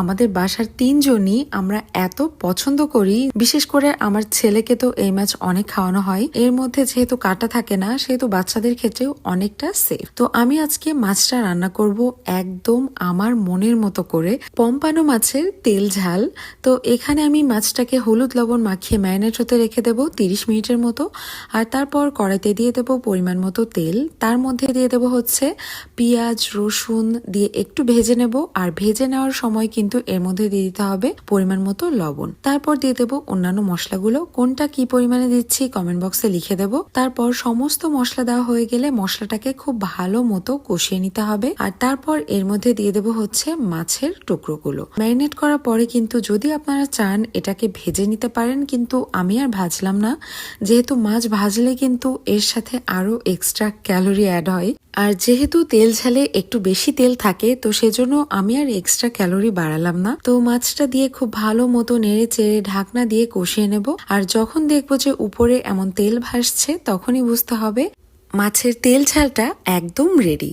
আমাদের বাসার তিনজনই আমরা এত পছন্দ করি, বিশেষ করে আমার ছেলেকে তো এই মাছ অনেক খাওয়ানো হয়। এর মধ্যে যেহেতু কাটা থাকে না, সেহেতু বাচ্চাদের ক্ষেত্রেও অনেকটা সেফ। তো আমি আজকে মাছটা রান্না করব একদম আমার মনের মতো করে, পম্পানো মাছের তেল ঝাল। তো এখানে আমি মাছটাকে হলুদ লবণ মাখিয়ে ম্যারিনেট হতে রেখে দেবো 30 মিনিটের মতো। আর তারপর কড়াইতে দিয়ে দেবো পরিমাণ মতো তেল, তার মধ্যে দিয়ে দেবো হচ্ছে পেঁয়াজ রসুন দিয়ে একটু ভেজে নেব। আর ভেজে নেওয়ার সময় কিন্তু এর মধ্যে দিয়ে দিতে হবে পরিমাণ মতো লবণ। তারপর দিয়ে দেবো অন্যান্য মশলাগুলো, কোনটা কি পরিমাণে দিচ্ছি কমেন্ট বক্সে লিখে দেবো। তারপর সমস্ত মশলা দেওয়া হয়ে গেলে মশলাটাকে খুব ভালো মতো কষিয়ে নিতে হবে। আর তারপর এর মধ্যে দিয়ে দেবো হচ্ছে মাছের টুকরোগুলো। ম্যারিনেট করার পরে কিন্তু যদি আপনারা চান এটাকে ভেজে নিতে পারেন, কিন্তু আমি আর ভাজলাম না, যেহেতু মাছ ভাজলে কিন্তু এর সাথে আরো এক্সট্রা ক্যালোরি অ্যাড হয়। আর যেহেতু তেল ঝালে একটু বেশি তেল থাকে, তো সেজন্য আমি আর এক্সট্রা ক্যালোরি বাড়ালাম না। তো মাছটা দিয়ে খুব ভালো মতো নেড়ে চেড়ে ঢাকনা দিয়ে কষিয়ে নেব। আর যখন দেখবো যে উপরে এমন তেল ভাসছে, তখনই বুঝতে হবে মাছের তেল ঝালটা একদম রেডি।